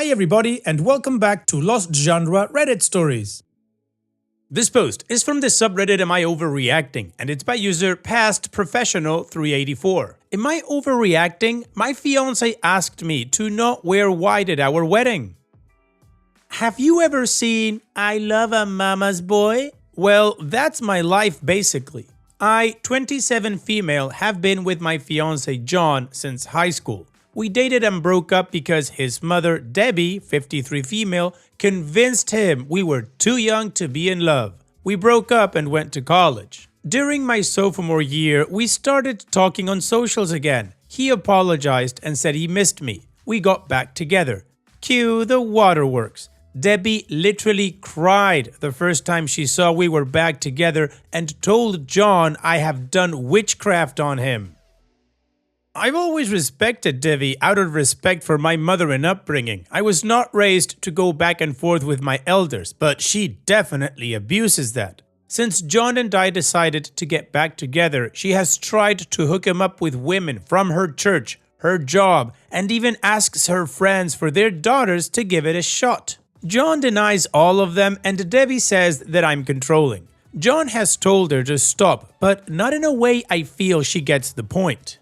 Hi everybody and welcome back to Lost Genre Reddit Stories. This post is from the subreddit Am I Overreacting, and it's by user PastProfessional384. Am I overreacting? My fiance asked me to not wear white at our wedding. Have you ever seen I Love a Mama's Boy? Well, that's my life basically. I, 27 female, have been with my fiance John since high school. We dated and broke up because his mother, Debbie, 53 female, convinced him we were too young to be in love. We broke up and went to college. During my sophomore year, we started talking on socials again. He apologized and said he missed me. We got back together. Cue the waterworks. Debbie literally cried the first time she saw we were back together and told John I have done witchcraft on him. I've always respected Debbie out of respect for my mother and upbringing. I was not raised to go back and forth with my elders, but she definitely abuses that. Since John and I decided to get back together, she has tried to hook him up with women from her church, her job, and even asks her friends for their daughters to give it a shot. John denies all of them and Debbie says that I'm controlling. John has told her to stop, but not in a way I feel she gets the point.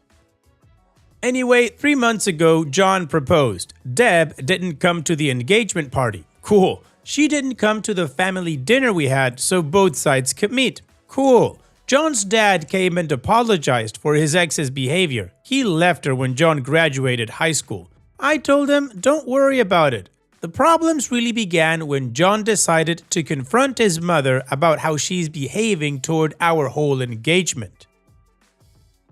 Anyway, 3 months ago, John proposed. Deb didn't come to the engagement party. Cool. She didn't come to the family dinner we had, so both sides could meet. Cool. John's dad came and apologized for his ex's behavior. He left her when John graduated high school. I told him, don't worry about it. The problems really began when John decided to confront his mother about how she's behaving toward our whole engagement.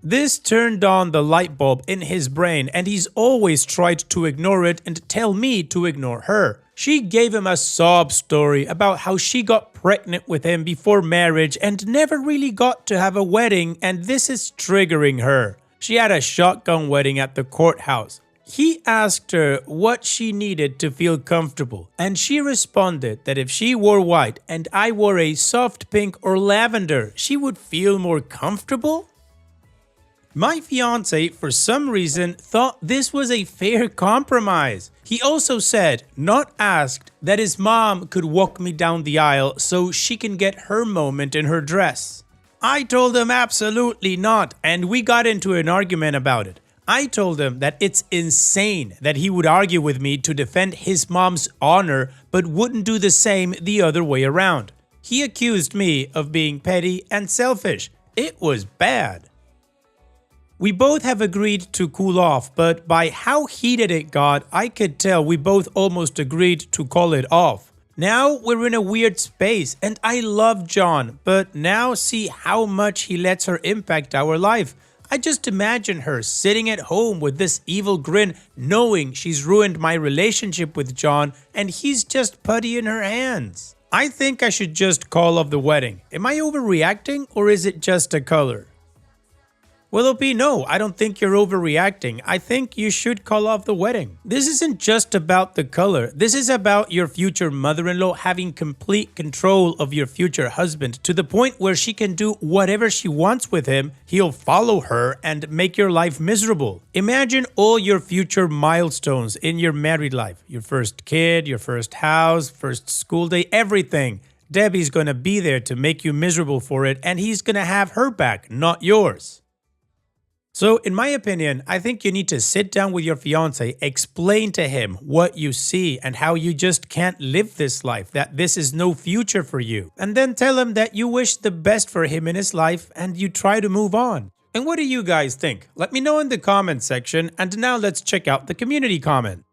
This turned on the light bulb in his brain and he's always tried to ignore it and tell me to ignore her. She gave him a sob story about how she got pregnant with him before marriage and never really got to have a wedding, and this is triggering her. She had a shotgun wedding at the courthouse. He asked her what she needed to feel comfortable, and she responded that if she wore white and I wore a soft pink or lavender, she would feel more comfortable? My fiance, for some reason, thought this was a fair compromise. He also said, not asked, that his mom could walk me down the aisle so she can get her moment in her dress. I told him absolutely not, and we got into an argument about it. I told him that it's insane that he would argue with me to defend his mom's honor but wouldn't do the same the other way around. He accused me of being petty and selfish. It was bad. We both have agreed to cool off, but by how heated it got, I could tell we both almost agreed to call it off. Now we're in a weird space, and I love John, but now see how much he lets her impact our life. I just imagine her sitting at home with this evil grin, knowing she's ruined my relationship with John, and he's just putty in her hands. I think I should just call off the wedding. Am I overreacting, or is it just a color? Well, OP, no, I don't think you're overreacting. I think you should call off the wedding. This isn't just about the color. This is about your future mother-in-law having complete control of your future husband to the point where she can do whatever she wants with him. He'll follow her and make your life miserable. Imagine all your future milestones in your married life. Your first kid, your first house, first school day, everything. Debbie's gonna be there to make you miserable for it, and he's gonna have her back, not yours. So, in my opinion, I think you need to sit down with your fiance, explain to him what you see and how you just can't live this life, that this is no future for you. And then tell him that you wish the best for him in his life and you try to move on. And what do you guys think? Let me know in the comment section, and now let's check out the community comment.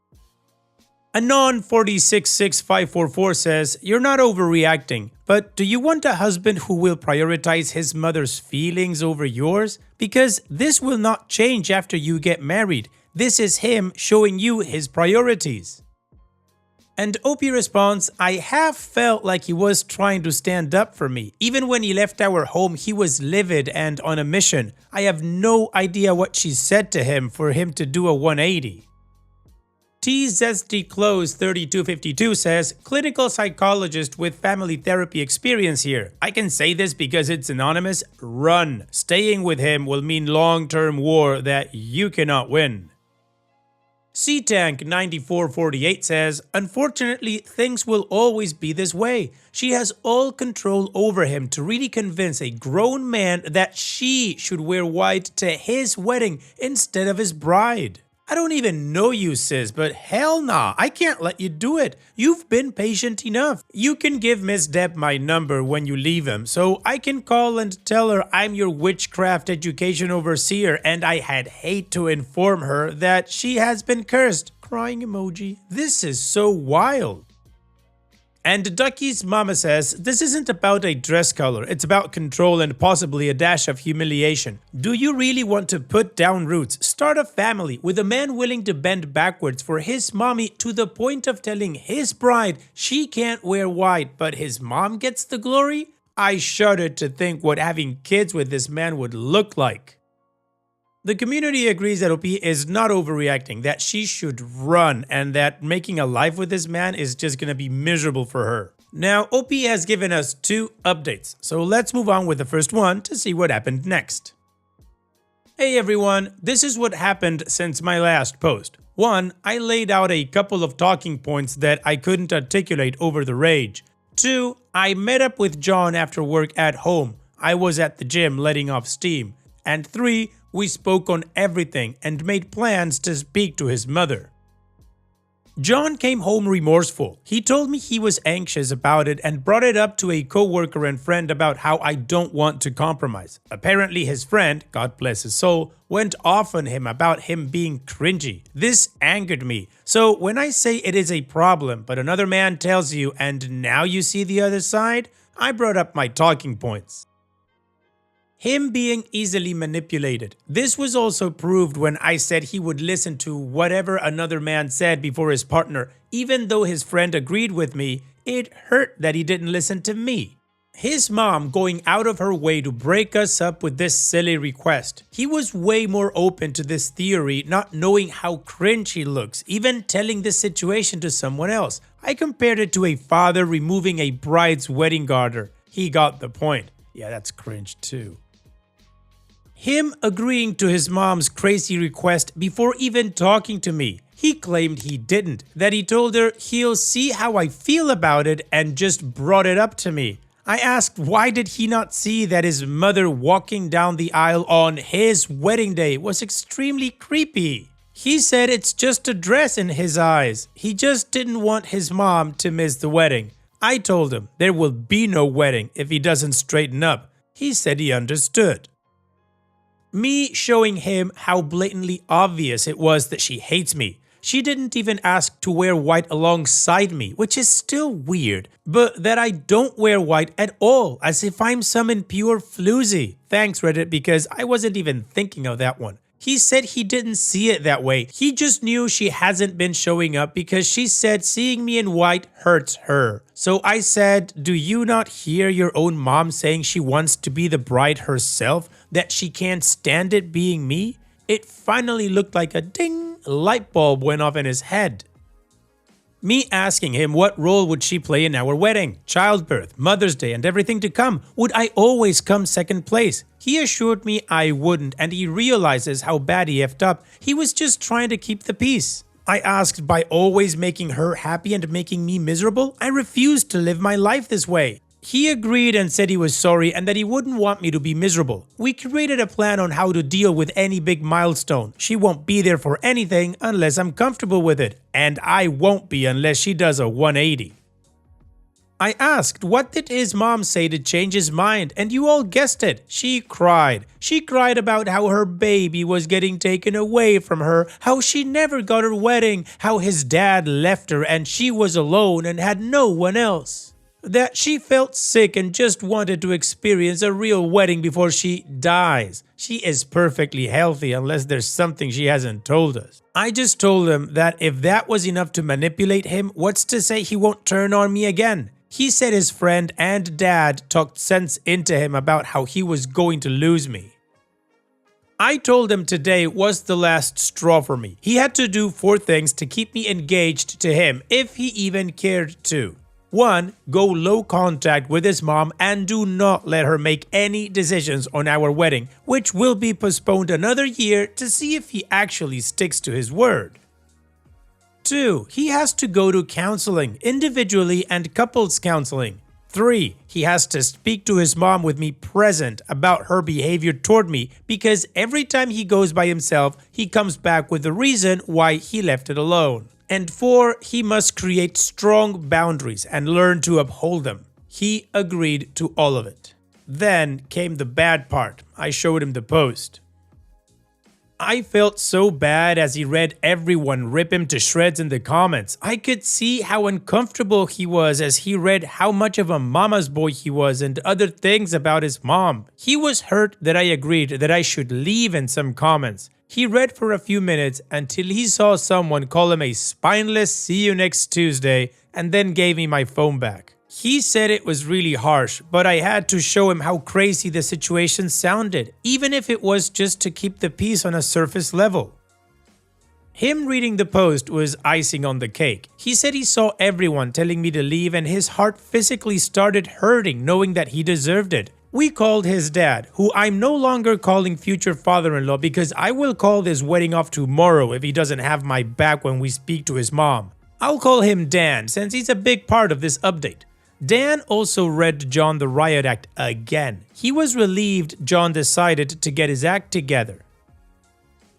Anon466544 says, you're not overreacting, but do you want a husband who will prioritize his mother's feelings over yours? Because this will not change after you get married. This is him showing you his priorities. And OP responds, I have felt like he was trying to stand up for me. Even when he left our home, he was livid and on a mission. I have no idea what she said to him for him to do a 180. TZDClose3252 says, clinical psychologist with family therapy experience here. I can say this because it's anonymous. Run. Staying with him will mean long-term war that you cannot win. C-Tank9448 says, unfortunately, things will always be this way. She has all control over him to really convince a grown man that she should wear white to his wedding instead of his bride. I don't even know you, sis, but hell nah, I can't let you do it. You've been patient enough. You can give Miss Deb my number when you leave him, so I can call and tell her I'm your witchcraft education overseer and I had hate to inform her that she has been cursed. Crying emoji. This is so wild. And Ducky's mama says, this isn't about a dress color, it's about control and possibly a dash of humiliation. Do you really want to put down roots, start a family with a man willing to bend backwards for his mommy to the point of telling his bride she can't wear white but his mom gets the glory? I shudder to think what having kids with this man would look like. The community agrees that OP is not overreacting, that she should run, and that making a life with this man is just gonna be miserable for her. Now, OP has given us 2 updates, so let's move on with the first one to see what happened next. Hey everyone, this is what happened since my last post. 1. I laid out a couple of talking points that I couldn't articulate over the rage. 2. I met up with John after work at home. I was at the gym letting off steam. And 3. We spoke on everything and made plans to speak to his mother. John came home remorseful. He told me he was anxious about it and brought it up to a coworker and friend about how I don't want to compromise. Apparently his friend, God bless his soul, went off on him about him being cringy. This angered me. So when I say it is a problem but another man tells you and now you see the other side, I brought up my talking points. Him being easily manipulated. This was also proved when I said he would listen to whatever another man said before his partner. Even though his friend agreed with me, it hurt that he didn't listen to me. His mom going out of her way to break us up with this silly request. He was way more open to this theory, not knowing how cringe he looks, even telling this situation to someone else. I compared it to a father removing a bride's wedding garter. He got the point. Yeah, that's cringe too. Him agreeing to his mom's crazy request before even talking to me. He claimed he didn't, that he told her he'll see how I feel about it and just brought it up to me. I asked why did he not see that his mother walking down the aisle on his wedding day was extremely creepy. He said it's just a dress in his eyes. He just didn't want his mom to miss the wedding. I told him there will be no wedding if he doesn't straighten up. He said he understood. Me showing him how blatantly obvious it was that she hates me. She didn't even ask to wear white alongside me, which is still weird, but that I don't wear white at all, as if I'm some impure floozy. Thanks Reddit, because I wasn't even thinking of that one. He said he didn't see it that way. He just knew she hasn't been showing up because she said seeing me in white hurts her. So I said, do you not hear your own mom saying she wants to be the bride herself, that she can't stand it being me? It finally looked like a ding, light bulb went off in his head. Me asking him what role would she play in our wedding, childbirth, Mother's Day, and everything to come. Would I always come second place? He assured me I wouldn't, and he realizes how bad he effed up. He was just trying to keep the peace. I asked by always making her happy and making me miserable. I refused to live my life this way. He agreed and said he was sorry and that he wouldn't want me to be miserable. We created a plan on how to deal with any big milestone. She won't be there for anything unless I'm comfortable with it, and I won't be unless she does a 180. I asked what did his mom say to change his mind, and you all guessed it. She cried. She cried about how her baby was getting taken away from her, how she never got her wedding, how his dad left her and she was alone and had no one else. That she felt sick and just wanted to experience a real wedding before she dies. She is perfectly healthy unless there's something she hasn't told us. I just told him that if that was enough to manipulate him, what's to say he won't turn on me again? He said his friend and dad talked sense into him about how he was going to lose me. I told him today was the last straw for me. He had to do 4 things to keep me engaged to him if he even cared to. 1. Go low contact with his mom and do not let her make any decisions on our wedding, which will be postponed another year to see if he actually sticks to his word. 2. He has to go to counseling, individually and couples counseling. 3. He has to speak to his mom with me present about her behavior toward me because every time he goes by himself, he comes back with the reason why he left it alone. And 4. He must create strong boundaries and learn to uphold them. He agreed to all of it. Then came the bad part. I showed him the post. I felt so bad as he read everyone rip him to shreds in the comments. I could see how uncomfortable he was as he read how much of a mama's boy he was and other things about his mom. He was hurt that I agreed that I should leave in some comments. He read for a few minutes until he saw someone call him a spineless "see you next Tuesday" and then gave me my phone back. He said it was really harsh, but I had to show him how crazy the situation sounded, even if it was just to keep the peace on a surface level. Him reading the post was icing on the cake. He said he saw everyone telling me to leave and his heart physically started hurting knowing that he deserved it. We called his dad, who I'm no longer calling future father-in-law because I will call this wedding off tomorrow if he doesn't have my back when we speak to his mom. I'll call him Dan since he's a big part of this update. Dan also read John the riot act again. He was relieved John decided to get his act together.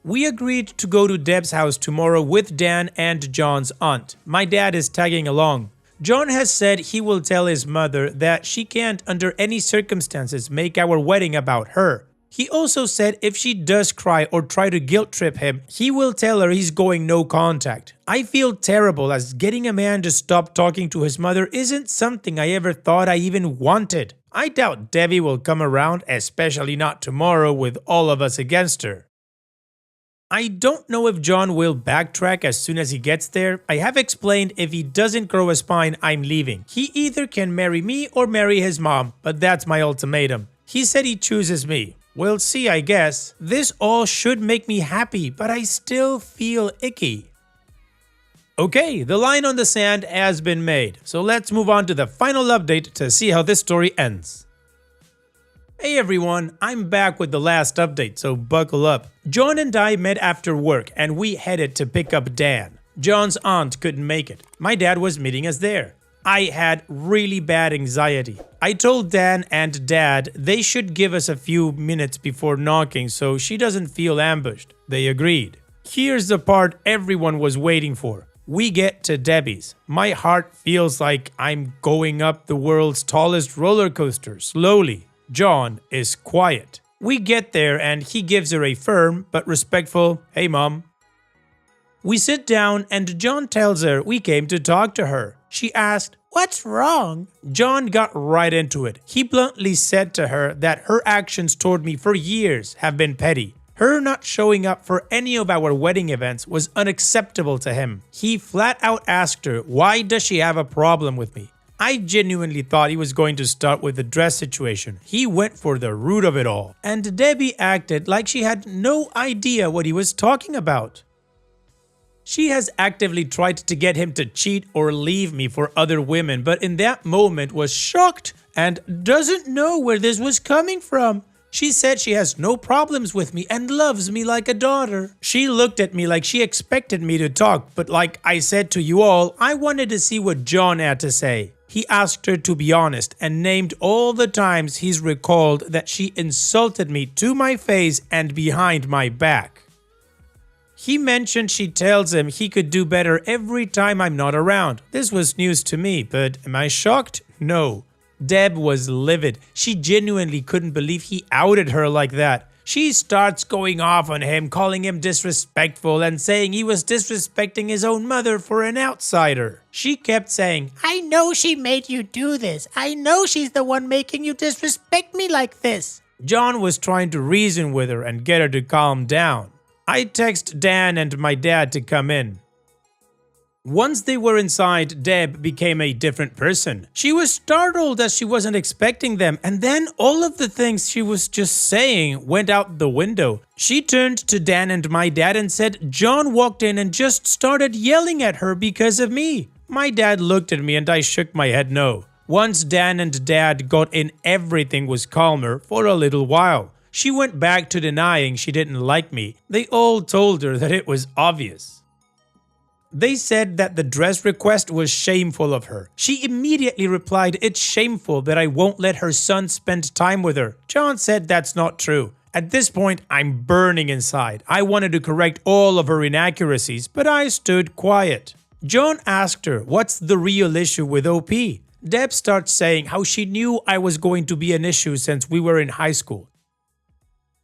We agreed to go to Deb's house tomorrow with Dan and John's aunt. My dad is tagging along. John has said he will tell his mother that she can't under any circumstances make our wedding about her. He also said if she does cry or try to guilt trip him, he will tell her he's going no contact. I feel terrible as getting a man to stop talking to his mother isn't something I ever thought I even wanted. I doubt Debbie will come around, especially not tomorrow with all of us against her. I don't know if John will backtrack as soon as he gets there. I have explained if he doesn't grow a spine, I'm leaving. He either can marry me or marry his mom, but that's my ultimatum. He said he chooses me. We'll see, I guess. This all should make me happy, but I still feel icky. Okay, the line on the sand has been made, so let's move on to the final update to see how this story ends. Hey everyone, I'm back with the last update, so buckle up. John and I met after work and we headed to pick up Dan. John's aunt couldn't make it. My dad was meeting us there. I had really bad anxiety. I told Dan and Dad they should give us a few minutes before knocking so she doesn't feel ambushed. They agreed. Here's the part everyone was waiting for. We get to Debbie's. My heart feels like I'm going up the world's tallest roller coaster slowly. John is quiet. We get there and he gives her a firm but respectful, "Hey mom." We sit down and John tells her we came to talk to her. She asked, "What's wrong?" John got right into it. He bluntly said to her that her actions toward me for years have been petty. Her not showing up for any of our wedding events was unacceptable to him. He flat out asked her, why does she have a problem with me? I genuinely thought he was going to start with the dress situation. He went for the root of it all. And Debbie acted like she had no idea what he was talking about. She has actively tried to get him to cheat or leave me for other women, but in that moment was shocked and doesn't know where this was coming from. She said she has no problems with me and loves me like a daughter. She looked at me like she expected me to talk, but like I said to you all, I wanted to see what John had to say. He asked her to be honest and named all the times he's recalled that she insulted me to my face and behind my back. He mentioned she tells him he could do better every time I'm not around. This was news to me, but am I shocked? No. Deb was livid. She genuinely couldn't believe he outed her like that. She starts going off on him, calling him disrespectful and saying he was disrespecting his own mother for an outsider. She kept saying, "I know she made you do this. I know she's the one making you disrespect me like this." John was trying to reason with her and get her to calm down. I text Dan and my dad to come in. Once they were inside, Deb became a different person. She was startled as she wasn't expecting them, and then all of the things she was just saying went out the window. She turned to Dan and my dad and said John walked in and just started yelling at her because of me. My dad looked at me and I shook my head no. Once Dan and Dad got in, everything was calmer for a little while. She went back to denying she didn't like me. They all told her that it was obvious. They said that the dress request was shameful of her. She immediately replied, "It's shameful that I won't let her son spend time with her." John said that's not true. At this point, I'm burning inside. I wanted to correct all of her inaccuracies, but I stood quiet. John asked her, "What's the real issue with OP?" Deb starts saying how she knew I was going to be an issue since we were in high school.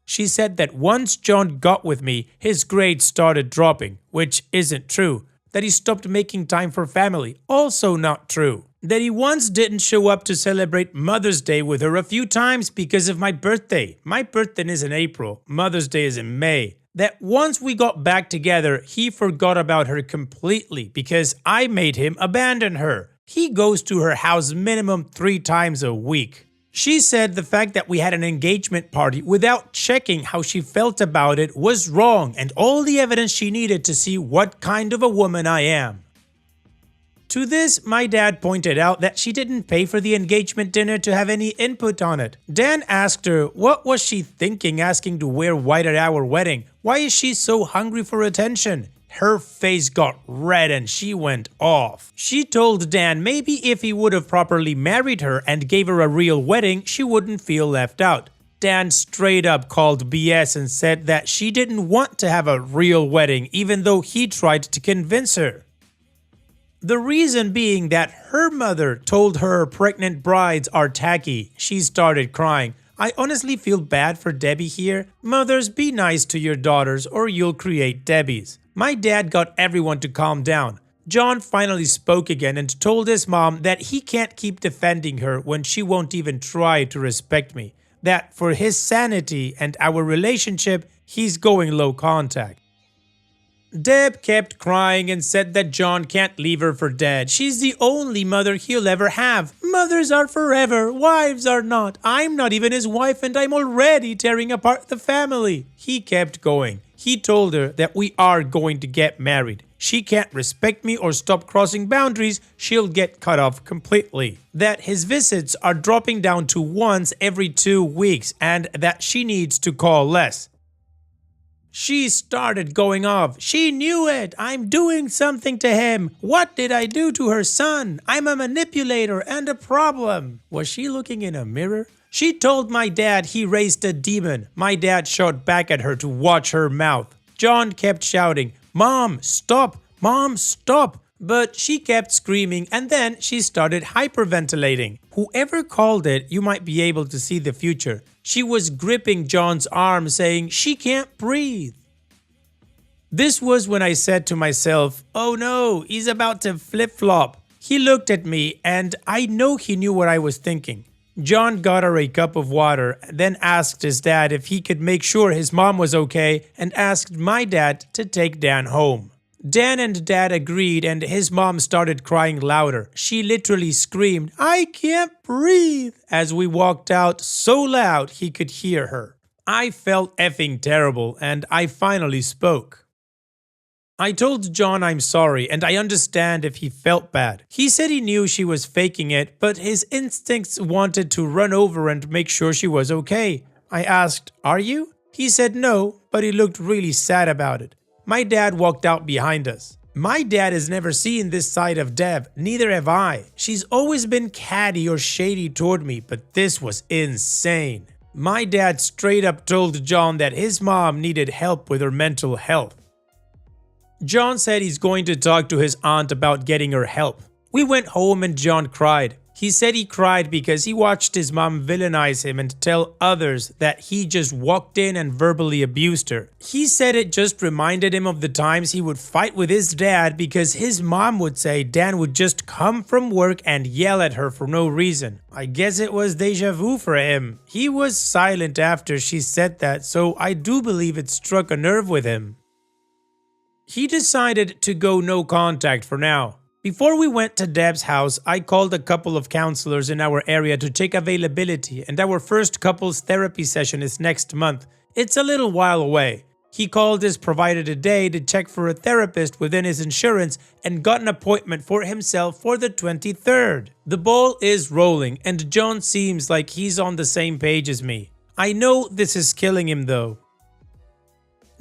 She said that once John got with me, his grades started dropping, which isn't true. That he stopped making time for family, also not true. That he once didn't show up to celebrate Mother's Day with her a few times because of my birthday. My birthday is in April, Mother's Day is in May. That once we got back together, he forgot about her completely because I made him abandon her. He goes to her house minimum 3 times a week. She said the fact that we had an engagement party without checking how she felt about it was wrong and all the evidence she needed to see what kind of a woman I am. To this, my dad pointed out that she didn't pay for the engagement dinner to have any input on it. Dan asked her what was she thinking asking to wear white at our wedding. Why is she so hungry for attention? Her face got red and she went off. She told Dan maybe if he would have properly married her and gave her a real wedding, she wouldn't feel left out. Dan straight up called BS and said that she didn't want to have a real wedding even though he tried to convince her. The reason being that her mother told her pregnant brides are tacky. She started crying. I honestly feel bad for Debbie here. Mothers, be nice to your daughters or you'll create Debbies. My dad got everyone to calm down. John finally spoke again and told his mom that he can't keep defending her when she won't even try to respect me. That for his sanity and our relationship, he's going low contact. Deb kept crying and said that John can't leave her for dead. She's the only mother he'll ever have. Mothers are forever, wives are not. I'm not even his wife and I'm already tearing apart the family. He kept going. He told her that we are going to get married. She can't respect me or stop crossing boundaries, she'll get cut off completely. That his visits are dropping down to once every 2 weeks and that she needs to call less. She started going off. She knew it. I'm doing something to him. What did I do to her son? I'm a manipulator and a problem. Was she looking in a mirror? She told my dad he raised a demon. My dad shot back at her to watch her mouth. John kept shouting, "Mom, stop! Mom, stop!" But she kept screaming and then she started hyperventilating. Whoever called it, you might be able to see the future. She was gripping John's arm saying she can't breathe. This was when I said to myself, oh no, he's about to flip-flop. He looked at me and I know he knew what I was thinking. John got her a cup of water, then asked his dad if he could make sure his mom was okay and asked my dad to take Dan home. Dan and Dad agreed and his mom started crying louder. She literally screamed, "I can't breathe," as we walked out so loud he could hear her. I felt effing terrible and I finally spoke. I told John I'm sorry and I understand if he felt bad. He said he knew she was faking it, but his instincts wanted to run over and make sure she was okay. I asked, "Are you?" He said no, but he looked really sad about it. My dad walked out behind us. My dad has never seen this side of Deb, neither have I. She's always been catty or shady toward me, but this was insane. My dad straight up told John that his mom needed help with her mental health. John said he's going to talk to his aunt about getting her help. We went home and John cried. He said he cried because he watched his mom villainize him and tell others that he just walked in and verbally abused her. He said it just reminded him of the times he would fight with his dad because his mom would say Dan would just come from work and yell at her for no reason. I guess it was deja vu for him. He was silent after she said that, so I do believe it struck a nerve with him. He decided to go no contact for now. Before we went to Deb's house, I called a couple of counselors in our area to check availability, and our first couples therapy session is next month. It's a little while away. He called his provider today to check for a therapist within his insurance and got an appointment for himself for the 23rd. The ball is rolling, and John seems like he's on the same page as me. I know this is killing him though.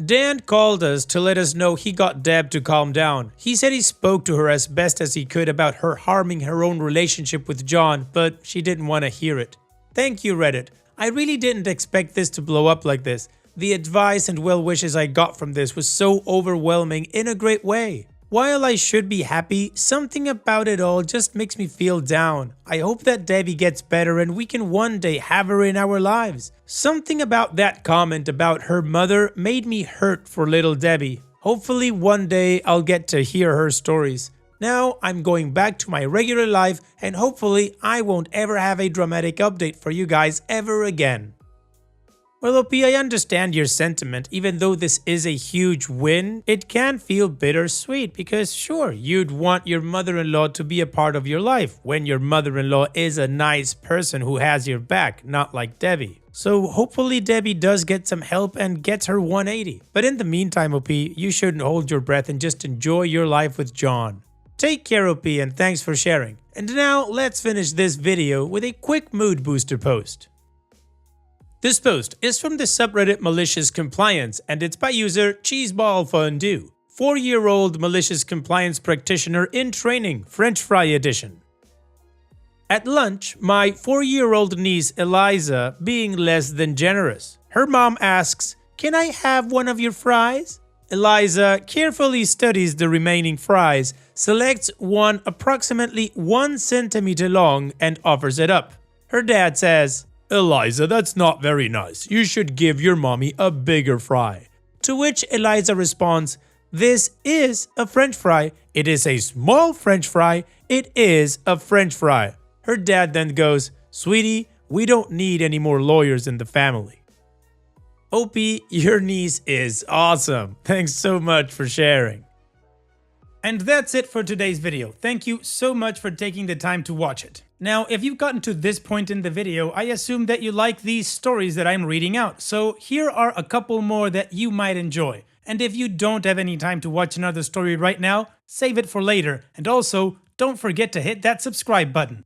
Dan called us to let us know he got Deb to calm down. He said he spoke to her as best as he could about her harming her own relationship with John, but she didn't want to hear it. Thank you, Reddit. I really didn't expect this to blow up like this. The advice and well wishes I got from this was so overwhelming in a great way. While I should be happy, something about it all just makes me feel down. I hope that Debbie gets better and we can one day have her in our lives. Something about that comment about her mother made me hurt for little Debbie. Hopefully one day I'll get to hear her stories. Now I'm going back to my regular life and hopefully I won't ever have a dramatic update for you guys ever again. Well, OP, I understand your sentiment. Even though this is a huge win, it can feel bittersweet because sure, you'd want your mother-in-law to be a part of your life when your mother-in-law is a nice person who has your back, not like Debbie. So hopefully Debbie does get some help and gets her 180. But in the meantime, OP, you shouldn't hold your breath and just enjoy your life with John. Take care, OP, and thanks for sharing. And now let's finish this video with a quick mood booster post. This post is from the subreddit Malicious Compliance and it's by user Cheeseball Fondue, 4-year-old malicious compliance practitioner in training, French fry edition. At lunch, my 4-year-old niece Eliza being less than generous. Her mom asks, "Can I have one of your fries?" Eliza carefully studies the remaining fries, selects one approximately 1 centimeter long and offers it up. Her dad says, "Eliza, that's not very nice. You should give your mommy a bigger fry." To which Eliza responds, "This is a French fry. It is a small French fry. It is a French fry." Her dad then goes, "Sweetie, we don't need any more lawyers in the family." OP, your niece is awesome. Thanks so much for sharing. And that's it for today's video. Thank you so much for taking the time to watch it. Now, if you've gotten to this point in the video, I assume that you like these stories that I'm reading out. So here are a couple more that you might enjoy. And if you don't have any time to watch another story right now, save it for later. And also, don't forget to hit that subscribe button.